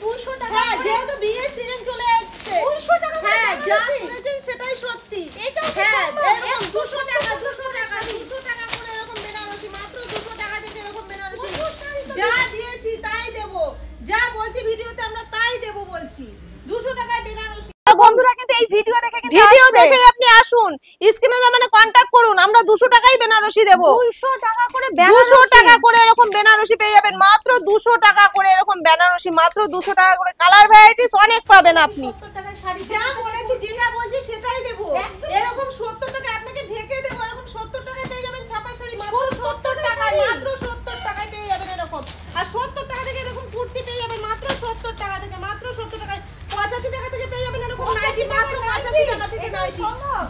200 টাকা। হ্যাঁ, যেহেতু বিয়ের সিজন চলে আসছে 200 টাকা। হ্যাঁ, যা শুনেছেন সেটাই সত্যি। এটা হ্যাঁ, এরকম 200 টাকা করে এরকম বেনারসি, মাত্র 200 টাকা থেকে এরকম বেনারসি। যা দিয়েছি তাই দেব, যা বলছি ভিডিওতে আমরা তাই দেব বলছি। 200 টাকায় বেনারসি। বন্ধুরা কিন্তু এই ভিডিও দেখে কিন্তু ভিডিও দেখে আপনি আসুন, স্ক্রিনে মানে কন্টাক্ট করুন, আমরা 200 টাকায় বেনারসি দেব। 200 টাকা করে 200 টাকা করে এরকম বেনারসি পেয়ে যাবেন, মাত্র 200 টাকা করে এরকম বেনারসি, মাত্র 200 টাকা করে। কালার ভ্যারাইটিস অনেক পাবেন আপনি। 70 টাকায় শাড়ি যা বলেছি, যেটা বলছি সেটাই দেব। এরকম 70 টাকা আপনাকে ঢেকে দেব, এরকম 70 টাকায় পেয়ে যাবেন ছাপা শাড়ি, মাত্র 70 টাকায়, মাত্র 70 টাকায় পেয়ে যাবেন এরকম। আর 70 টাকা থেকে এরকম কুর্তি পেয়ে যাবেন মাত্র 70 টাকা থেকে, মাত্র 70 টাকায়। 85 টাকা থেকে পেয়ে যাবেন এরকম নাইটি, মাত্র 85 টাকা থেকে নাইটি।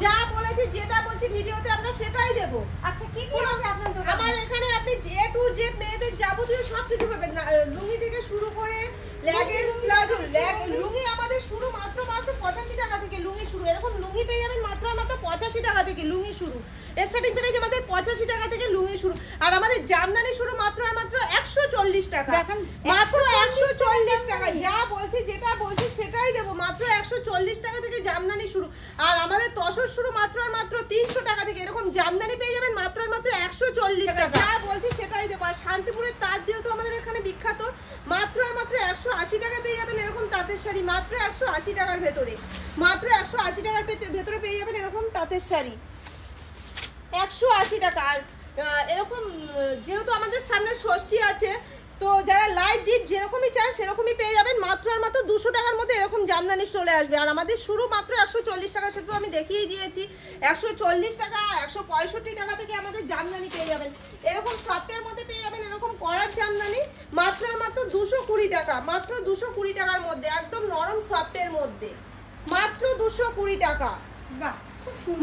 যা বলেছি, যেটা বলছি ভিডিওতে আমরা সেটাই দেব। আচ্ছা কি কি আছে আপনার দোকানে? আমার এখানে আপনি A to Z মেয়েদের যাবতীয় সবকিছু পাবেন, লুঙ্গি থেকে শুরু করে লেগিংস, প্লাজো, লুঙ্গি আমাদের শুরু মাত্র 85 টাকা থেকে লুঙ্গি শুরু। এরকম লুঙ্গি পেয়ে যাবেন মাত্র 85 টাকা থেকে লুঙ্গি শুরু। স্টার্টিং প্রাইস আমাদের 85 টাকা থেকে লুঙ্গি শুরু। আর আমাদের জামদানি শুরু মাত্র 140 টাকা, মাত্র 140 টাকা। যা বলছি, যেটা বলছি সেটাই দেবো, মাত্র 140 টাকা থেকে জামদানি শুরু। আর আমাদের তসর শুরু মাত্র 300 টাকা থেকে। এরকম জামদানি পেয়ে যাবেন মাত্র 140 টাকা। যা বলছি সেটাই দেবো। আর শান্তিপুরের তাঁত যেহেতু আমাদের এখানে বিখ্যাত, মাত্র 180 টাকা পেয়ে যাবেন এরকম তাঁতের শাড়ি, মাত্র 180 টাকার ভেতরে, মাত্র 180 টাকার ভেতরে পেয়ে যাবেন এরকম তাঁতের শাড়ি, 180 টাকা। আর এরকম যেহেতু আমাদের সামনে ষষ্ঠী আছে, তো যারা লাইট ডিপ যেরকমই চান সেরকমই পেয়ে যাবেন, মাত্র 200 টাকার মধ্যে এরকম জামদানি চলে আসবে। আর আমাদের শুরু মাত্র 140 টাকা, সেটা তো আমি দেখিয়ে দিয়েছি। 140 টাকা, 165 টাকা থেকে আমাদের জামদানি পেয়ে যাবেন। এরকম সফটের মধ্যে পেয়ে যাবেন এরকম করার জামদানি, মাত্র 220 টাকা, মাত্র 220 টাকার মধ্যে, একদম নরম সফটের মধ্যে, মাত্র 220 টাকা। বাহ,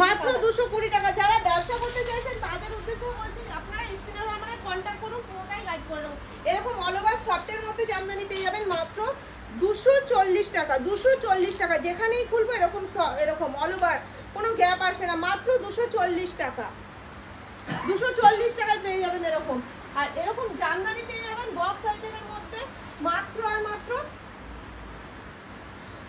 মাত্র 220 টাকা। যারা ব্যবসা করতে চাইছেন তাদের উদ্দেশ্যে বলছি, আপনারা স্ক্রিনে মানে কন্টাক্ট করুন, পুরোটাই গাইড করে দেবো। এরকম অল ওভার সফটের মধ্যে জামদানি পেয়ে যাবেন মাত্র 240 টাকা, 240 টাকা। যেখানেই খুলবো এরকম এরকম অল ওভার, কোনো গ্যাপ আসবে না, মাত্র 240 টাকা, 240 টাকায় পেয়ে যাবেন এরকম। আর এরকম জামদানি পেয়ে যাবেন বক্স আইটেমের মধ্যে মাত্র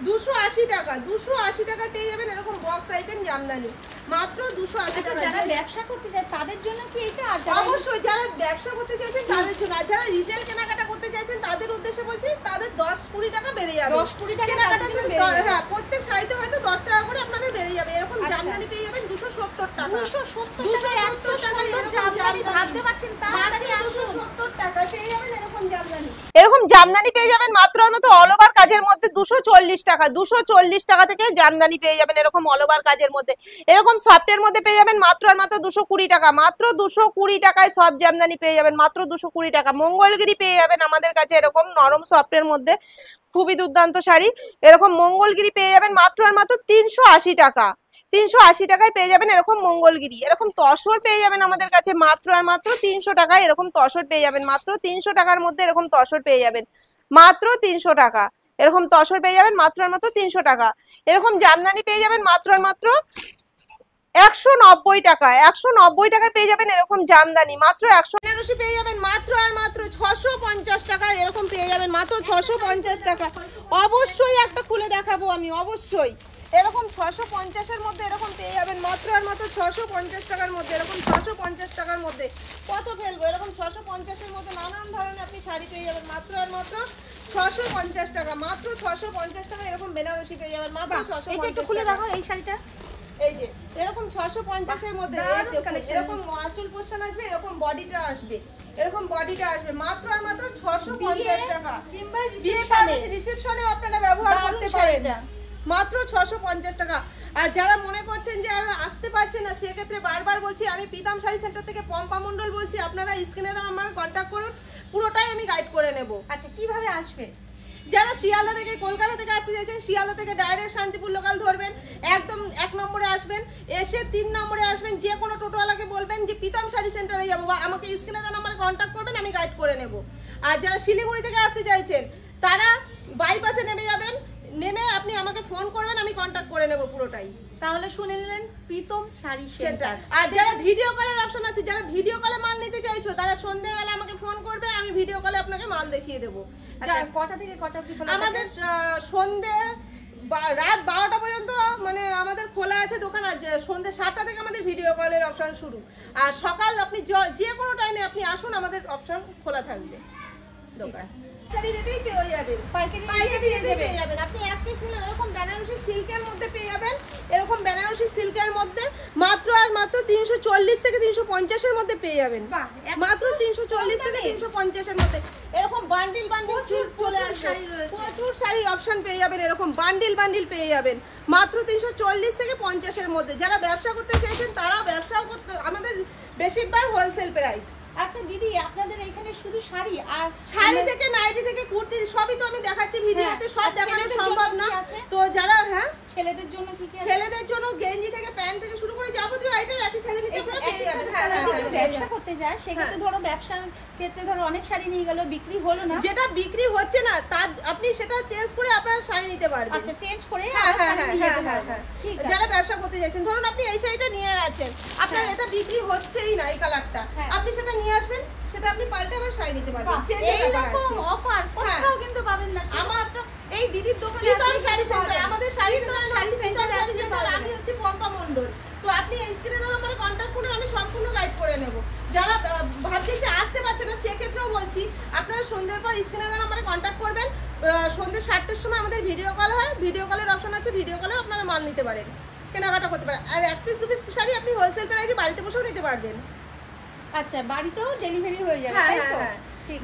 280 টাকা, 280 টাকা পেয়ে যাবেন এরকম বক্স আইটেম জামদানি, মাত্র 280 টাকা। যারা ব্যবসা করতে চায় তাদের জন্য কি এটা? অবশ্যই যারা ব্যবসা করতে চাইছেন তাদের জন্য। আর যারা রিটেল কেনাকাটা করতে চাইছেন তাদের উদ্দেশ্যে বলছি, তাদের 10-20 টাকা বেড়ে যাবে। 10-20 টাকা কেনাকাটা শুধু, হ্যাঁ, প্রত্যেক শাড়িতে হয়তো 10 টাকা করে আপনাদের বেড়ে যাবে। এরকম জামদানি পেয়ে যাবেন 270 টাকা, 270 টাকা জামদানি ভাবতে পারছেন, তাড়াতাড়ি আসুন। 270 টাকা পেয়ে যাবেন এরকম জামদানি। এরকম জামদানি পেয়ে যাবেন মাত্র অল ওভার কাজের মধ্যে 240 টাকা, 240 টাকা থেকে জামদানি পেয়ে যাবেন এরকম অল ওভার কাজের মধ্যে। এরকম সফটের মধ্যে পেয়ে যাবেন মাত্র 220 টাকা, মাত্র 220 টাকায় সব জামদানি পেয়ে যাবেন, মাত্র 220 টাকা। মঙ্গলগিরি পেয়ে যাবেন আমাদের কাছে এরকম নরম সফটের মধ্যে, খুবই দুর্দান্ত শাড়ি। এরকম মঙ্গলগিরি পেয়ে যাবেন মাত্র 380 টাকা, 380 টাকায় পেয়ে যাবেন এরকম মঙ্গলগিরি। এরকম তসর পেয়ে যাবেন আমাদের কাছে মাত্র 300 টাকায়, এরকম তসর পেয়ে যাবেন মাত্র 300 টাকার মধ্যে, এরকম তসর পেয়ে যাবেন মাত্র 300 টাকা, এরকম তসর পেয়ে যাবেন মাত্র 300 টাকা। এরকম জামদানি পেয়ে যাবেন মাত্র 190 টাকা, 190 টাকায় পেয়ে যাবেন এরকম জামদানি, মাত্র 100 পেয়ে যাবেন মাত্র 650 টাকা, এরকম পেয়ে যাবেন মাত্র 650 টাকা। অবশ্যই একটা খুলে দেখাবো আমি, অবশ্যই। এরকম 650-এর মধ্যে এরকম পেয়ে যাবেন মাত্র 650 টাকার মধ্যে, এরকম 650 টাকার মধ্যে। কত ফেলবো, এরকম 650-এর মধ্যে নানান ধরনের আপনি শাড়ি পেয়ে যাবেন মাত্র 650 টাকা, মাত্র 650 টাকা। এরকম বেনারসি পেয়ে যাবেন মাত্র 650 এটা একটু খুলে দেখো এই শাড়িটা। এই যে এরকম 650-এর মধ্যে এরকম আঁচল পোষণ আসবে, এরকম বডিটা আসবে, এরকম বডিটা আসবে মাত্র 650 টাকা। রিসেপশনে আপনারা ব্যবহার করতে পারেন, মাত্র 650 টাকা। আর যারা মনে করছেন যে আর আসতে পারছে না, সেক্ষেত্রে বারবার বলছি, আমি প্রীতম শাড়ি সেন্টার থেকে পম্পা মণ্ডল বলছি, আপনারা স্ক্রিনে দেওয়া আমাকে কন্ট্যাক্ট করুন, পুরোটাই আমি গাইড করে নেব। আচ্ছা কিভাবে আসবে? যারা শিয়ালদা থেকে, কলকাতা থেকে আসতে চাইছেন, শিয়ালদা থেকে ডাইরেক্ট শান্তিপুর লোকাল ধরবেন, একদম 1 নম্বরে আসবেন, এসে 3 নম্বরে আসবেন, যে কোনো টোটোওয়ালাকে বলবেন যে প্রীতম শাড়ি সেন্টারে যাবো, বা আমাকে স্ক্রিনে দেওয়া নাম্বারে কন্ট্যাক্ট করবেন, আমি গাইড করে নেব। আর যারা শিলিগুড়ি থেকে আসতে চাইছেন তারা বাইপাসে নেমে যাবেন, নেমে আপনি আপনি আমাকে ফোন করবেন, আমি কন্ট্যাক্ট করে নেব পুরোটাই। তাহলে শুনে নিলেন প্রীতম শাড়ি সেন্টার। আর যারা ভিডিও কলের অপশন আছে, যারা ভিডিও কলে মাল নিতে চাইছো, তারা সন্ধ্যাবেলা আমাকে ফোন করবে, আমি ভিডিও কলে আপনাকে মাল দেখিয়ে দেবো। আচ্ছা, কটা থেকে কটা অবধি খোলা থাকে? আমাদের সন্ধ্যে রাত 12টা পর্যন্ত মানে আমাদের খোলা আছে দোকান। আর সন্ধ্যে 7টা থেকে আমাদের ভিডিও কলের অপশন শুরু। আর সকাল আপনি যে কোনো টাইমে আপনি আসুন, আমাদের অপশন খোলা থাকবে দোকান। পাইকারি রেটেই পেয়ে যাবেন, পাইকারি রেটেই পেয়ে যাবেন। আপনি এক পিস নিলে এরকম বেনারসি সিল্কের মধ্যে পেয়ে যাবেন, এরকম বেনারসি সিল্কের মধ্যে মাত্র আর মাত্র 340 থেকে 350 এর মধ্যে পেয়ে যাবেন। মাত্র 340 থেকে 350 এর মধ্যে এরকম বান্ডিল বান্ডিল সিল্ক চলে আসে, প্রচুর শাড়ির অপশন পেয়ে যাবেন, এরকম বান্ডিল বান্ডিল পেয়ে যাবেন মাত্র 340 থেকে 50 এর মধ্যে। যারা ব্যবসা করতে চাইছেন তারাও ব্যবসাও করতে, আমাদের বেশিরভাগ হোলসেল প্রাইস। আচ্ছা দিদি, আপনাদের এখানে শুধু শাড়ি আর শাড়ি থেকে নাইটি থেকে কুর্তি সবই তো আমি দেখাচ্ছি ভিডিওতে, সব দেখানো সম্ভব না। তো যারা ছেলেদের জন্য কি কি আছে? ছেলেদের জন্য গেঞ্জি থেকে প্যান্ট থেকে শুরু করে যাবতীয় আইটেম একই ছাদের নিচে আপনারা পেয়ে যাবেন। হ্যাঁ, ব্যবসা করতে যায় সেক্ষেত্রে ধরো ব্যবসার ক্ষেত্রে ধরো অনেক শাড়ি নিয়ে গেল, বিক্রি হলো না, যেটা বিক্রি হচ্ছে না তার আপনি সেটা চেঞ্জ করে আপনারা শাড়ি নিতে পারবেন। আচ্ছা, চেঞ্জ করে ঠিক আছে। যারা ব্যবসা করতে যাচ্ছেন, ধরুন আপনি এই শাড়িটা নিয়ে আছেন, আপনার এটা বিক্রি হচ্ছেই না এই কালারটা, আপনি সেটা নিয়ে আসবেন, সেটা আপনি পাল্টে আবার শাড়ি নিতে পারবেন। এইরকম অফার কোথাও কিন্তু পাবেন না, আমার এই দিদির দোকানে প্রীতম শাড়ি সেন্টার। আমাদের শাড়ি সেন্টার, আমি হচ্ছে পম্পা মণ্ডল। তো আপনি স্ক্রিনে দেওয়ার পরে কন্ট্যাক্ট করুন, আমি সম্পূর্ণ গাইড করে নেব। যারা ভাবছেন যে আসতে পারছে না সেক্ষেত্রেও বলছি, আপনারা সন্ধ্যের পর স্ক্রিনে দেওয়ার আমার কন্ট্যাক্ট করবেন। সন্ধ্যে 7টার সময় আমাদের ভিডিও কল হয়, ভিডিও কলের অপশন আছে, ভিডিও কলেও আপনারা মাল নিতে পারেন, কেনাকাটা করতে পারেন। আর এক পিস দু পিস শাড়ি আপনি হোলসেল প্রাইসে বাড়িতে বসেও নিতে পারবেন। আচ্ছা, বাড়িতেও ডেলিভারি হয়ে যাবে? হ্যাঁ,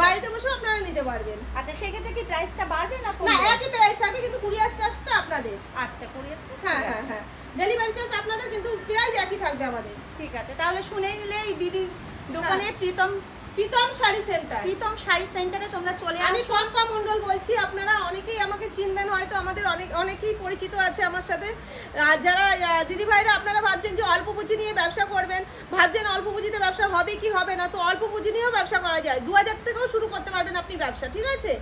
বাড়িতে বসেও আপনারা নিতে পারবেন। আচ্ছা, সেক্ষেত্রে কি প্রাইসটা বাড়বে না? না, একই প্রাইস থাকে, কিন্তু কুরিয়ার চার্জটা আপনাদের। আচ্ছা, কুরিয়ারটা হ্যাঁ, ডেলিভারি চার্জ আপনাদের, কিন্তু প্রাইস একই থাকবে আমাদের। ঠিক আছে, তাহলে শুনে নিলে এই দিদির দোকানে প্রীতম শাড়ি সেন্টার, প্রীতম শাড়ি সেন্টারে তোমরা চলে আসো। আমি পম্পা মণ্ডল বলছি, আপনারা অনেকেই আমাকে চিনবেন হয়তো, আমাদের অনেকেই পরিচিত আছে আমার সাথে। যারা দিদি ভাইরা আপনারা ভাবছেন যে অল্প পুঁজি নিয়ে ব্যবসা করবেন, ভাবছেন অল্প পুঁজিতে ব্যবসা হবে কি হবে না, তো অল্প পুঁজি নিয়েও ব্যবসা করা যায়। 2000 থেকেও শুরু করতে পারবেন আপনি ব্যবসা, ঠিক আছে।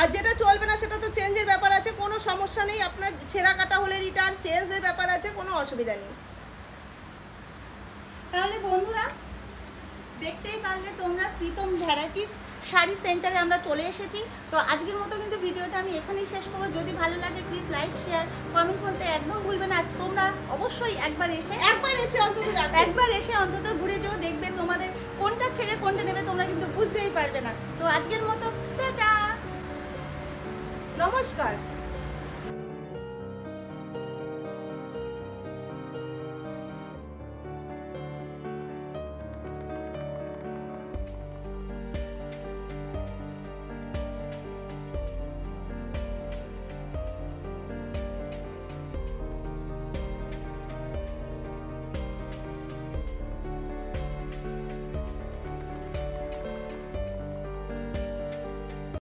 আর যেটা চলবে না সেটা তো চেঞ্জের ব্যাপার আছে, কোনো সমস্যা নেই। আপনার ছেঁড়া কাটা হলে রিটার্ন, চেঞ্জের ব্যাপার আছে, কোনো অসুবিধা নেই। তাহলে বন্ধুরা দেখতেই পারলে তোমরা, প্রীতম ভ্যারাইটিস শাড়ি সেন্টারে আমরা চলে এসেছি। তো আজকের মতো কিন্তু ভিডিওটা আমি এখানেই শেষ করবো। যদি ভালো লাগে প্লিজ লাইক, শেয়ার, কমেন্ট করতে একদম ভুলবে না। তোমরা অবশ্যই একবার এসে অন্তত ঘুরে যেও, দেখবে তোমাদের কোনটা ছেড়ে কোনটা নেবে তোমরা কিন্তু বুঝতেই পারবে না। তো আজকের মতো টাটা, নমস্কার।